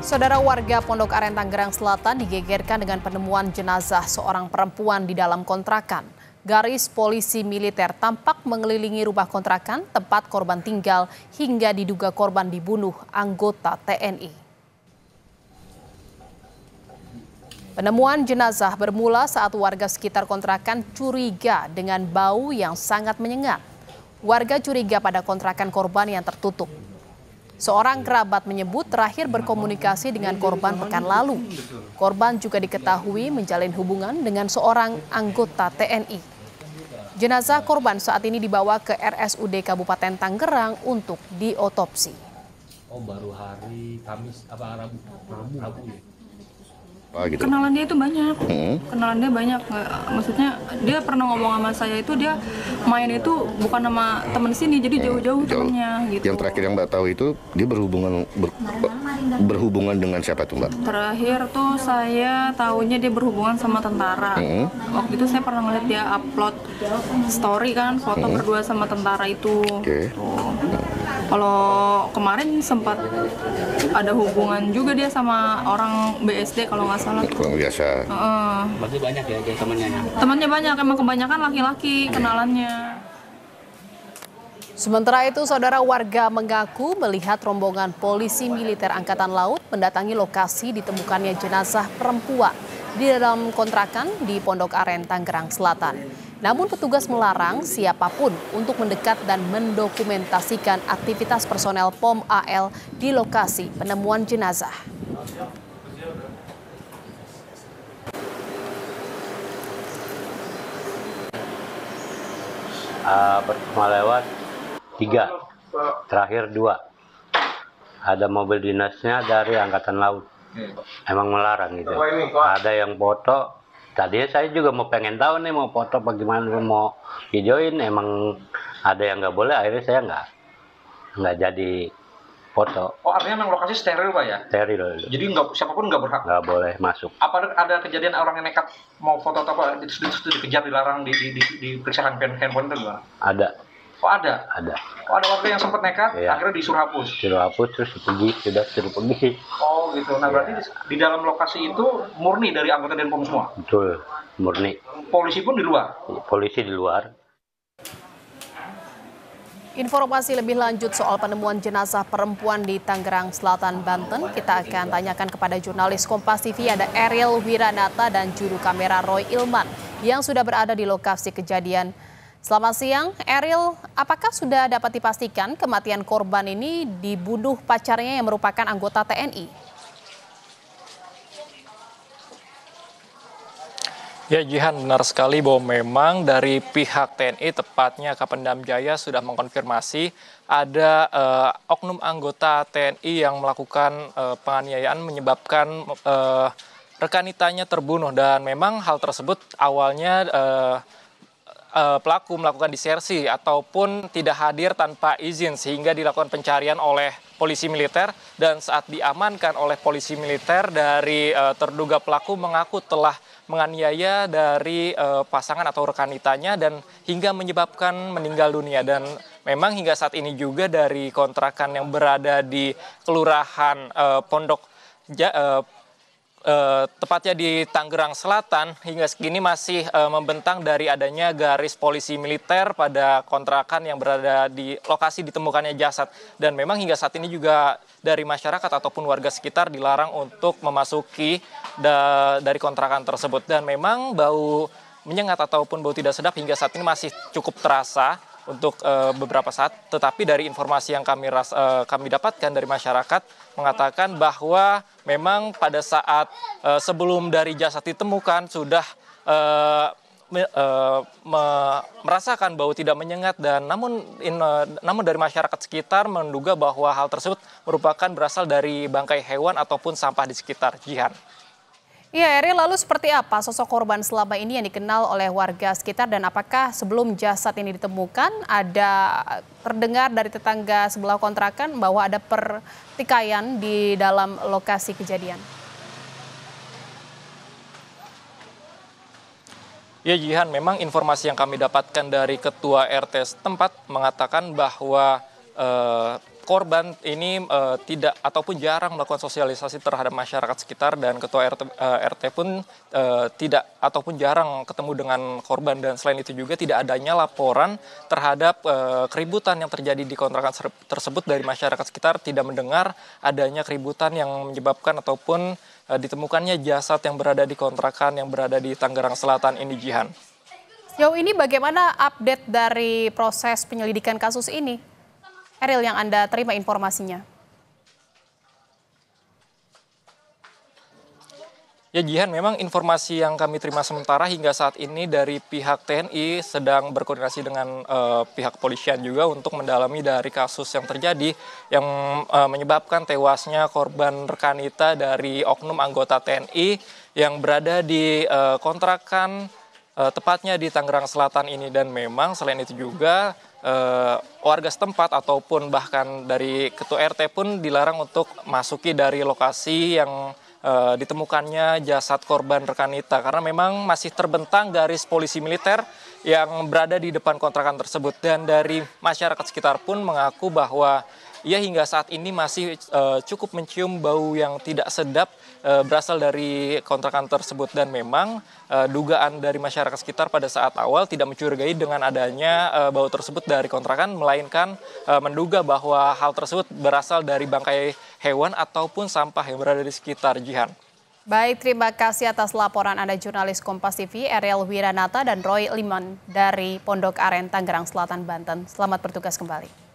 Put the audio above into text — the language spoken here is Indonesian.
Saudara warga Pondok Aren Tangerang Selatan digegerkan dengan penemuan jenazah seorang perempuan di dalam kontrakan. Garis polisi militer tampak mengelilingi rumah kontrakan tempat korban tinggal hingga diduga korban dibunuh anggota TNI. Penemuan jenazah bermula saat warga sekitar kontrakan curiga dengan bau yang sangat menyengat. Warga curiga pada kontrakan korban yang tertutup. Seorang kerabat menyebut terakhir berkomunikasi dengan korban pekan lalu. Korban juga diketahui menjalin hubungan dengan seorang anggota TNI. Jenazah korban saat ini dibawa ke RSUD Kabupaten Tangerang untuk diotopsi. Oh, baru hari Kamis apa Rabu ya? Gitu. Kenalan dia itu banyak, kenalan dia banyak. Maksudnya dia pernah ngomong sama saya itu dia main itu bukan sama temen sini, jadi jauh-jauh temennya gitu. Yang terakhir yang Mbak tahu itu dia berhubungan dengan siapa tuh Mbak? Terakhir tuh saya tahunya dia berhubungan sama tentara. Waktu itu saya pernah ngeliat dia upload story kan, foto berdua sama tentara itu. Kalau kemarin sempat ada hubungan juga dia sama orang BSD kalau nggak salah. Kurang biasa. Berarti banyak ya temannya? Temannya banyak, emang kebanyakan laki-laki kenalannya. Sementara itu, saudara warga mengaku melihat rombongan polisi militer Angkatan Laut mendatangi lokasi ditemukannya jenazah perempuan di dalam kontrakan di Pondok Aren, Tangerang Selatan. Namun petugas melarang siapapun untuk mendekat dan mendokumentasikan aktivitas personel POM AL di lokasi penemuan jenazah. Pertama lewat 3, terakhir 2. Ada mobil dinasnya dari Angkatan Laut. Emang melarang gitu. Ada yang foto. Tadinya saya juga mau pengen tahu nih mau foto bagaimana mau videoin. Emang ada yang nggak boleh. Akhirnya saya nggak jadi foto. Oh, artinya memang lokasi steril Pak ya? Steril. Jadi siapapun nggak berhak? Nggak boleh masuk. Apa ada kejadian orang yang nekat mau foto atau apa terus dikejar, dilarang, diperiksa handphone itu gimana? Ada. Oh ada? Ada. Oh ada warga yang sempat nekat, Iya. akhirnya disuruh hapus? Suruh hapus terus suruh pergi. Oh gitu, nah berarti di dalam lokasi itu murni dari anggota Denpom semua? Betul, murni. Polisi pun di luar? Polisi di luar. Informasi lebih lanjut soal penemuan jenazah perempuan di Tangerang Selatan, Banten, kita akan tanyakan kepada jurnalis Kompas TV ada Ariel Wiranata dan juru kamera Roy Ilman yang sudah berada di lokasi kejadian. Selamat siang, Ariel, apakah sudah dapat dipastikan kematian korban ini dibunuh pacarnya yang merupakan anggota TNI? Ya Jihan, benar sekali bahwa memang dari pihak TNI tepatnya Kapendam Jaya sudah mengkonfirmasi ada oknum anggota TNI yang melakukan penganiayaan menyebabkan rekanitanya terbunuh dan memang hal tersebut awalnya pelaku melakukan disersi ataupun tidak hadir tanpa izin sehingga dilakukan pencarian oleh polisi militer dan saat diamankan oleh polisi militer dari terduga pelaku mengaku telah menganiaya dari pasangan atau rekanitanya dan hingga menyebabkan meninggal dunia dan memang hingga saat ini juga dari kontrakan yang berada di Kelurahan Pondok tepatnya di Tangerang Selatan hingga segini masih membentang dari adanya garis polisi militer pada kontrakan yang berada di lokasi ditemukannya jasad dan memang hingga saat ini juga dari masyarakat ataupun warga sekitar dilarang untuk memasuki dari kontrakan tersebut dan memang bau menyengat ataupun bau tidak sedap hingga saat ini masih cukup terasa untuk beberapa saat, tetapi dari informasi yang kami dapatkan dari masyarakat mengatakan bahwa memang pada saat sebelum dari jasad ditemukan sudah merasakan bau tidak menyengat dan namun dari masyarakat sekitar menduga bahwa hal tersebut merupakan berasal dari bangkai hewan ataupun sampah di sekitar. Jihan. Ya, Eri, lalu seperti apa sosok korban selama ini yang dikenal oleh warga sekitar dan apakah sebelum jasad ini ditemukan ada terdengar dari tetangga sebelah kontrakan bahwa ada pertikaian di dalam lokasi kejadian? Ya Jihan, memang informasi yang kami dapatkan dari Ketua RT setempat mengatakan bahwa korban ini tidak ataupun jarang melakukan sosialisasi terhadap masyarakat sekitar, dan ketua RT pun tidak ataupun jarang ketemu dengan korban, dan selain itu juga tidak adanya laporan terhadap keributan yang terjadi di kontrakan tersebut dari masyarakat sekitar, tidak mendengar adanya keributan yang menyebabkan ataupun ditemukannya jasad yang berada di kontrakan yang berada di Tangerang Selatan ini, Jihan. Sejauh ini bagaimana update dari proses penyelidikan kasus ini? Eril, yang Anda terima informasinya. Ya Jihan, memang informasi yang kami terima sementara hingga saat ini dari pihak TNI sedang berkoordinasi dengan pihak kepolisian juga untuk mendalami dari kasus yang terjadi yang menyebabkan tewasnya korban rekanita dari oknum anggota TNI yang berada di kontrakan tepatnya di Tangerang Selatan ini. Dan memang selain itu juga warga setempat ataupun bahkan dari ketua RT pun dilarang untuk masuki dari lokasi yang ditemukannya jasad korban rekanita, karena memang masih terbentang garis polisi militer yang berada di depan kontrakan tersebut. Dan dari masyarakat sekitar pun mengaku bahwa ia hingga saat ini masih cukup mencium bau yang tidak sedap berasal dari kontrakan tersebut. Dan memang dugaan dari masyarakat sekitar pada saat awal tidak mencurigai dengan adanya bau tersebut dari kontrakan, melainkan menduga bahwa hal tersebut berasal dari bangkai hewan ataupun sampah yang berada di sekitar, Jihan. Baik, terima kasih atas laporan Anda jurnalis Kompas TV, Eril Wiranata dan Roy Liman dari Pondok Aren, Tangerang Selatan, Banten. Selamat bertugas kembali.